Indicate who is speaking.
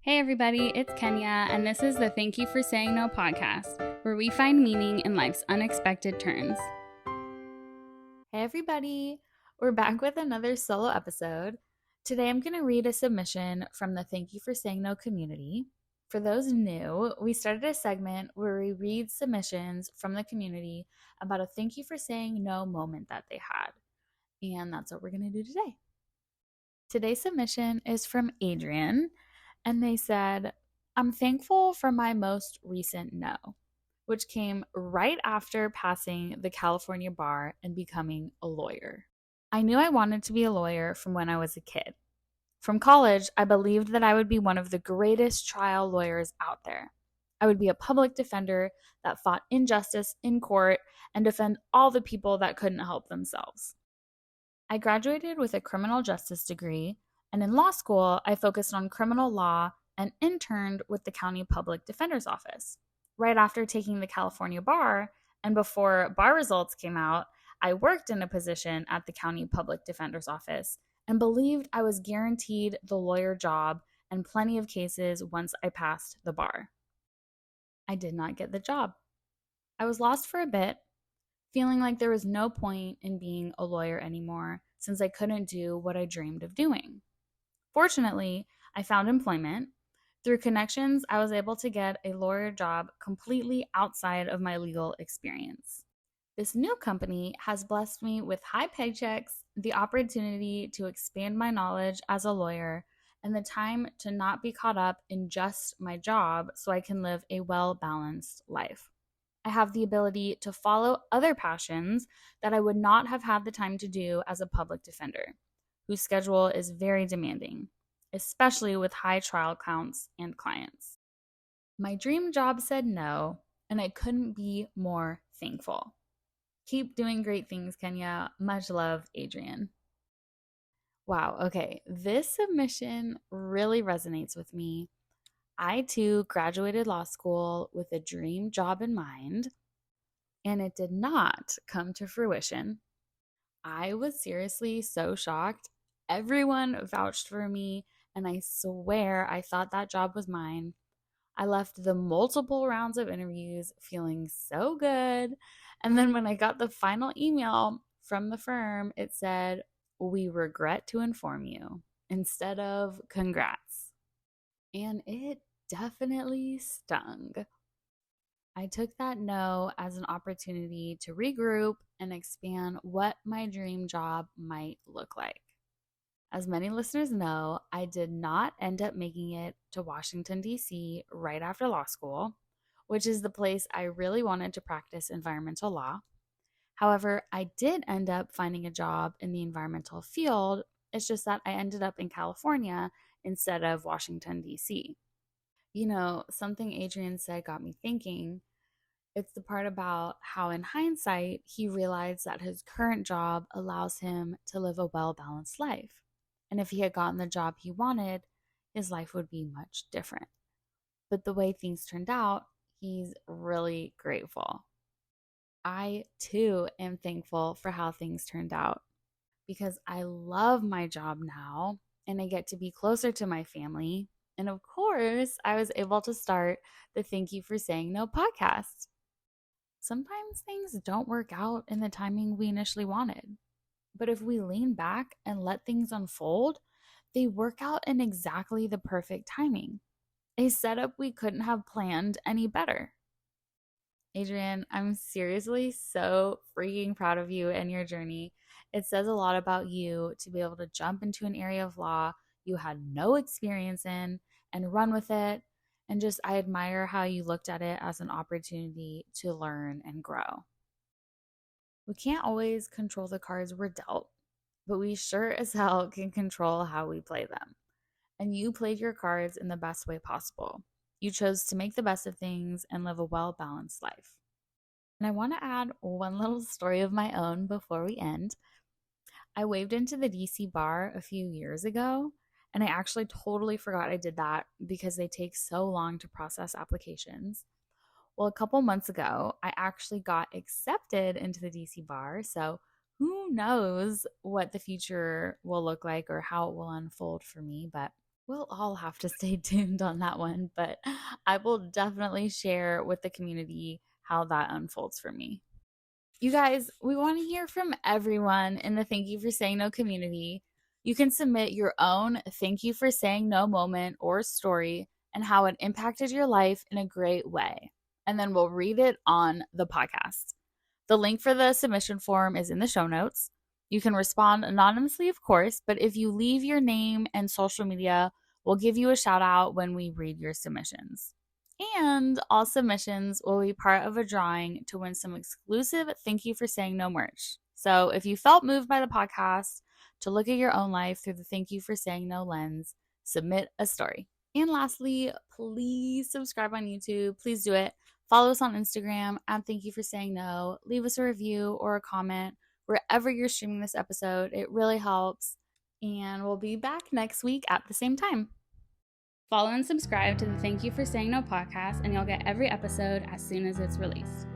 Speaker 1: Hey everybody, it's Kenya, and this is the Thank You for Saying No podcast, where we find meaning in life's unexpected turns.
Speaker 2: Hey everybody, we're back with another solo episode. Today I'm going to read a submission from the Thank You for Saying No community. For those new, we started a segment where we read submissions from the community about a thank you for saying no moment that they had. And that's what we're going to do today. Today's submission is from Adrian, and they said, I'm thankful for my most recent no, which came right after passing the California bar and becoming a lawyer. I knew I wanted to be a lawyer from when I was a kid. From college, I believed that I would be one of the greatest trial lawyers out there. I would be a public defender that fought injustice in court and defend all the people that couldn't help themselves. I graduated with a criminal justice degree, and in law school, I focused on criminal law and interned with the county public defender's office. Right after taking the California bar, and before bar results came out, I worked in a position at the county public defender's office and believed I was guaranteed the lawyer job and plenty of cases once I passed the bar. I did not get the job. I was lost for a bit, feeling like there was no point in being a lawyer anymore since I couldn't do what I dreamed of doing. Fortunately, I found employment. Through connections, I was able to get a lawyer job completely outside of my legal experience. This new company has blessed me with high paychecks, the opportunity to expand my knowledge as a lawyer, and the time to not be caught up in just my job so I can live a well balanced life. I have the ability to follow other passions that I would not have had the time to do as a public defender, whose schedule is very demanding, especially with high trial counts and clients. My dream job said no, and I couldn't be more thankful. Keep doing great things, Kenya. Much love, Adrian. Wow, okay, this submission really resonates with me. I too graduated law school with a dream job in mind, and it did not come to fruition. I was seriously so shocked. Everyone vouched for me, and I swear I thought that job was mine. I left the multiple rounds of interviews feeling so good. And then when I got the final email from the firm, it said, "We regret to inform you," instead of "congrats." And it definitely stung. I took that no as an opportunity to regroup and expand what my dream job might look like. As many listeners know, I did not end up making it to Washington, D.C. right after law school, which is the place I really wanted to practice environmental law. However, I did end up finding a job in the environmental field. It's just that I ended up in California instead of Washington, D.C. You know, something Adrian said got me thinking. It's the part about how, in hindsight, he realized that his current job allows him to live a well balanced life. And if he had gotten the job he wanted, his life would be much different. But the way things turned out, he's really grateful. I too am thankful for how things turned out because I love my job now and I get to be closer to my family. And of course, I was able to start the Thank You for Saying No podcast. Sometimes things don't work out in the timing we initially wanted. But if we lean back and let things unfold, they work out in exactly the perfect timing. A setup we couldn't have planned any better. Adrian, I'm seriously so freaking proud of you and your journey. It says a lot about you to be able to jump into an area of law you had no experience in and run with it. And just, I admire how you looked at it as an opportunity to learn and grow. We can't always control the cards we're dealt, but we sure as hell can control how we play them. And you played your cards in the best way possible. You chose to make the best of things and live a well balanced life. And I want to add one little story of my own before we end. I waved into the DC bar a few years ago, and I actually totally forgot I did that because they take so long to process applications. Well, a couple months ago, I actually got accepted into the DC bar. So who knows what the future will look like or how it will unfold for me. But We'll all have to stay tuned on that one, but I will definitely share with the community how that unfolds for me. You guys, we want to hear from everyone in the Thank You for Saying No community. You can submit your own Thank You for Saying No moment or story and how it impacted your life in a great way. And then we'll read it on the podcast. The link for the submission form is in the show notes. You can respond anonymously, of course, but if you leave your name and social media, we'll give you a shout out when we read your submissions. And all submissions will be part of a drawing to win some exclusive Thank You for Saying No merch. So if you felt moved by the podcast to look at your own life through the Thank You for Saying No lens, submit a story. And lastly, please subscribe on YouTube. Please do it. Follow us on Instagram and Thank You for Saying No. Leave us a review or a comment wherever you're streaming this episode. It really helps. And we'll be back next week at the same time.
Speaker 1: Follow and subscribe to the Thank You for Saying No podcast, and you'll get every episode as soon as it's released.